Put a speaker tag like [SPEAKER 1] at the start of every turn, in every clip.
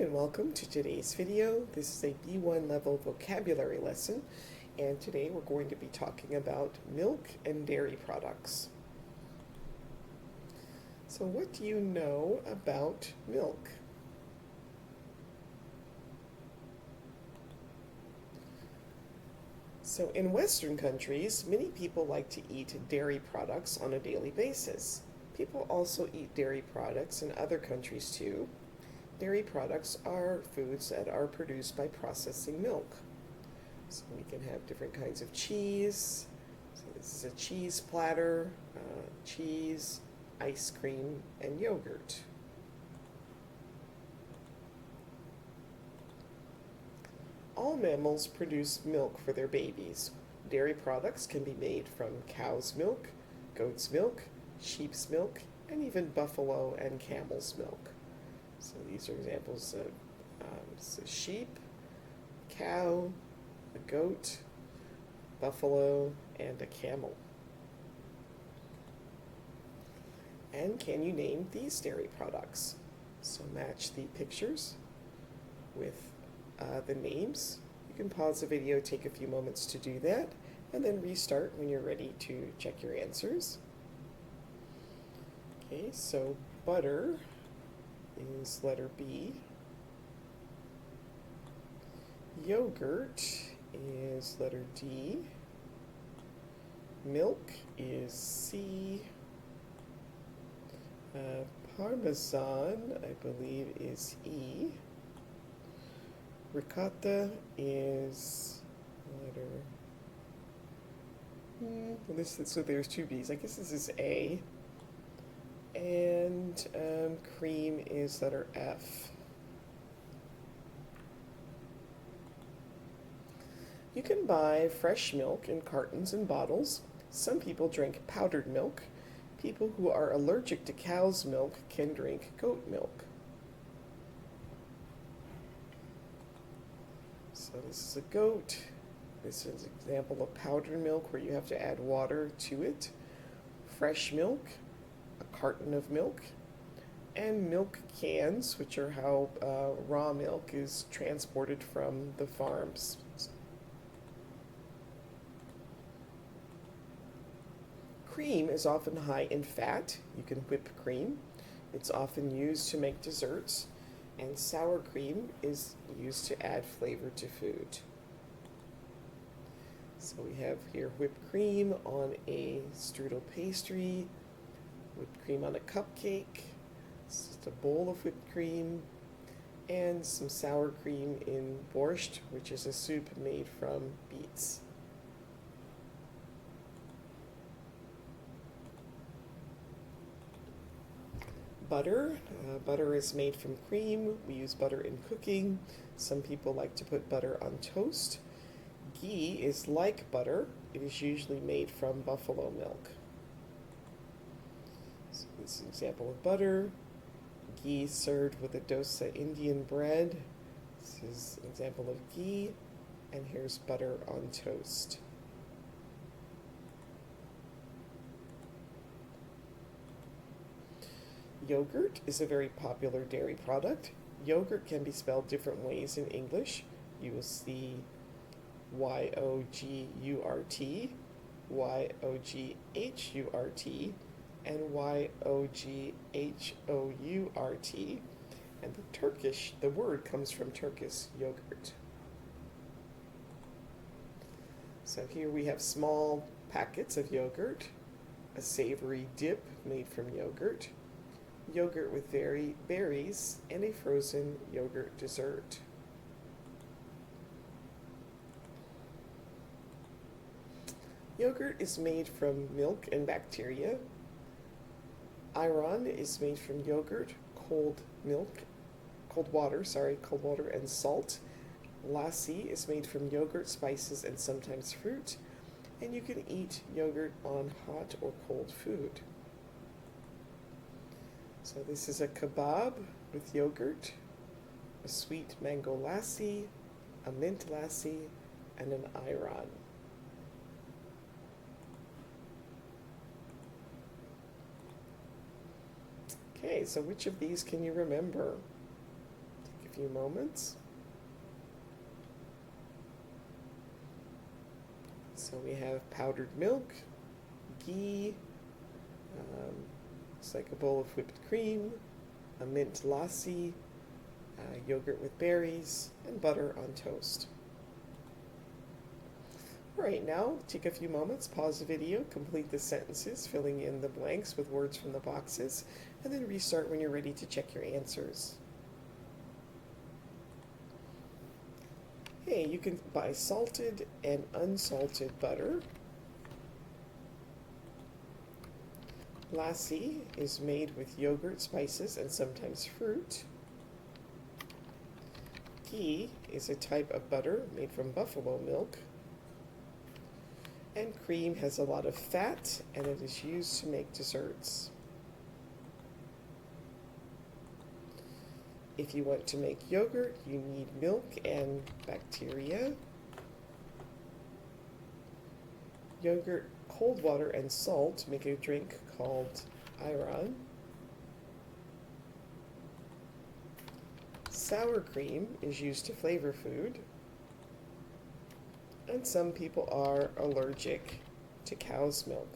[SPEAKER 1] And welcome to today's video. This is a B1 level vocabulary lesson, and today we're going to be talking about milk and dairy products. So what do you know about milk? So in Western countries, many people like to eat dairy products on a daily basis. People also eat dairy products in other countries too. Dairy products are foods that are produced by processing milk. So we can have different kinds of cheese. So this is a cheese platter, cheese, ice cream, and yogurt. All mammals produce milk for their babies. Dairy products can be made from cow's milk, goat's milk, sheep's milk, and even buffalo and camel's milk. So these are examples of a sheep, cow, a goat, buffalo, and a camel. And can you name these dairy products? So match the pictures with the names. You can pause the video, take a few moments to do that, and then restart when you're ready to check your answers. Okay, so butter is letter B. Yogurt is letter D. Milk is C. Parmesan, I believe, is E. Ricotta is letter. So there's two B's. I guess this is A. And cream is letter F. You can buy fresh milk in cartons and bottles. Some people drink powdered milk. People who are allergic to cow's milk can drink goat milk. So this is a goat. This is an example of powdered milk where you have to add water to it. Fresh milk, a carton of milk, and milk cans, which are how raw milk is transported from the farms. Cream is often high in fat. You can whip cream. It's often used to make desserts, and sour cream is used to add flavor to food. So we have here whipped cream on a strudel pastry, whipped cream on a cupcake, just a bowl of whipped cream, and some sour cream in borscht, which is a soup made from beets. Butter. Butter is made from cream. We use butter in cooking. Some people like to put butter on toast. Ghee is like butter. It is usually made from buffalo milk. So this is an example of butter. Ghee served with a dosa Indian bread. This is an example of ghee. And here's butter on toast. Yogurt is a very popular dairy product. Yogurt can be spelled different ways in English. You will see Y-O-G-U-R-T, Y-O-G-H-U-R-T, and Y-O-G-H-O-U-R-T. And the word comes from Turkish yogurt. So here we have small packets of yogurt, a savory dip made from yogurt, yogurt with berries, and a frozen yogurt dessert. Yogurt is made from milk and bacteria. Ayran is made from yogurt, cold water, and salt. Lassi is made from yogurt, spices, and sometimes fruit. And you can eat yogurt on hot or cold food. So this is a kebab with yogurt, a sweet mango lassi, a mint lassi, and an ayran. Okay, so which of these can you remember? Take a few moments. So we have powdered milk, ghee, it's like a bowl of whipped cream, a mint lassi, yogurt with berries, and butter on toast. All right, now take a few moments, pause the video, complete the sentences, filling in the blanks with words from the boxes, and then restart when you're ready to check your answers. Hey, you can buy salted and unsalted butter. Lassi is made with yogurt, spices, and sometimes fruit. Ghee is a type of butter made from buffalo milk. And cream has a lot of fat, and it is used to make desserts. If you want to make yogurt, you need milk and bacteria. Yogurt, cold water, and salt make a drink called ayran. Sour cream is used to flavor food. And some people are allergic to cow's milk.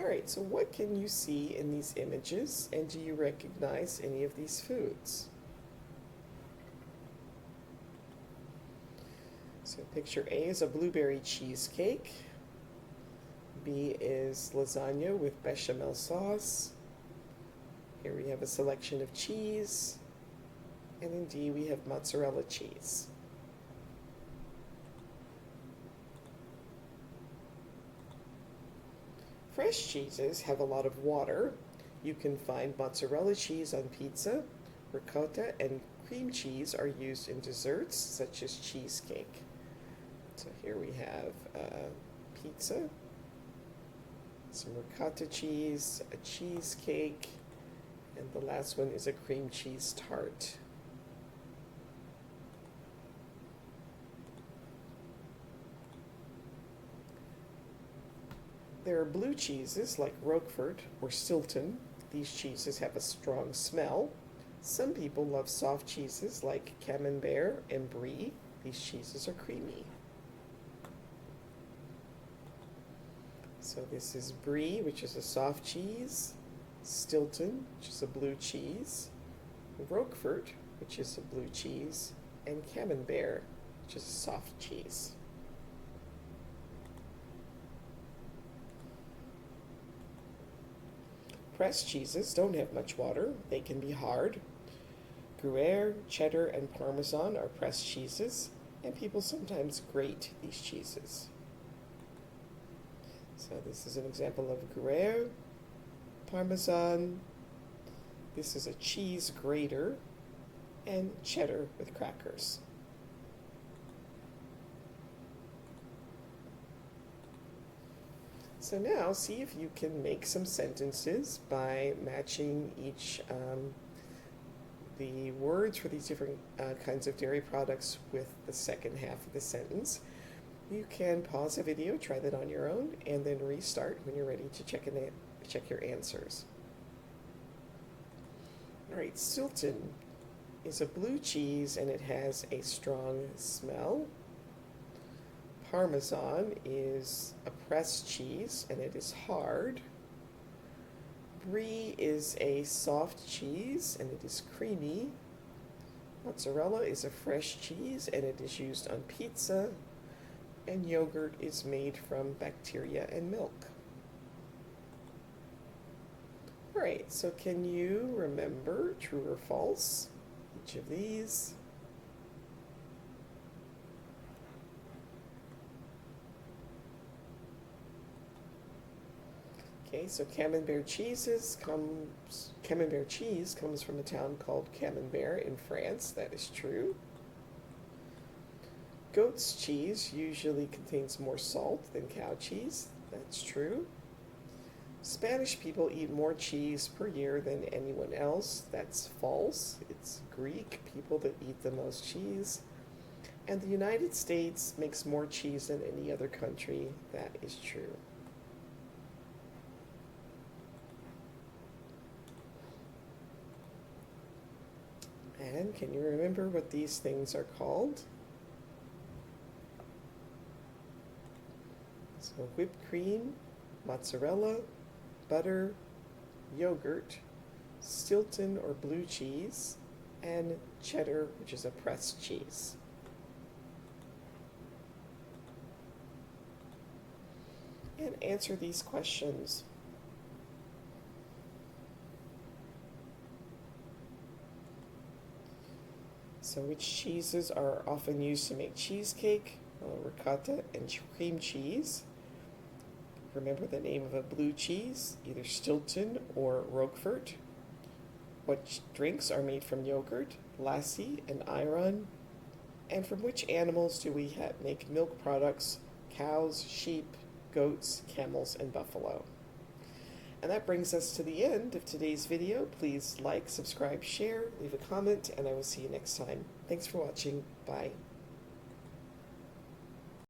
[SPEAKER 1] All right, so what can you see in these images, and do you recognize any of these foods? So picture A is a blueberry cheesecake. B is lasagna with bechamel sauce. Here we have a selection of cheese. And in D we have mozzarella cheese. Fresh cheeses have a lot of water. You can find mozzarella cheese on pizza. Ricotta and cream cheese are used in desserts such as cheesecake. So here we have pizza, some ricotta cheese, a cheesecake, and the last one is a cream cheese tart. There are blue cheeses like Roquefort or Stilton. These cheeses have a strong smell. Some people love soft cheeses like camembert and brie. These cheeses are creamy. So this is brie, which is a soft cheese, Stilton, which is a blue cheese, Roquefort, which is a blue cheese, and camembert, which is a soft cheese. Pressed cheeses don't have much water. They can be hard. Gruyere, cheddar, and Parmesan are pressed cheeses, and people sometimes grate these cheeses. So this is an example of Gruyere, Parmesan. This is a cheese grater, and cheddar with crackers. So now see if you can make some sentences by matching each the words for these different kinds of dairy products with the second half of the sentence. You can pause the video, try that on your own, and then restart when you're ready to check your answers. All right, Stilton is a blue cheese and it has a strong smell. Parmesan is a pressed cheese and it is hard. Brie is a soft cheese and it is creamy. Mozzarella is a fresh cheese and it is used on pizza. And yogurt is made from bacteria and milk. All right, so can you remember true or false each of these? Okay, so camembert cheese comes from a town called Camembert in France. That is true. Goat's cheese usually contains more salt than cow cheese. That's true. Spanish people eat more cheese per year than anyone else. That's false. It's Greek people that eat the most cheese. And the United States makes more cheese than any other country. That is true. And can you remember what these things are called? So whipped cream, mozzarella, butter, yogurt, Stilton or blue cheese, and cheddar, which is a pressed cheese. And answer these questions. So which cheeses are often used to make cheesecake? Ricotta and cream cheese. Remember the name of a blue cheese, either Stilton or Roquefort. What drinks are made from yogurt, lassi, and ayran? And from which animals do we make milk products? Cows, sheep, goats, camels, and buffalo. And that brings us to the end of today's video. Please like, subscribe, share, leave a comment, and I will see you next time. Thanks for watching. Bye.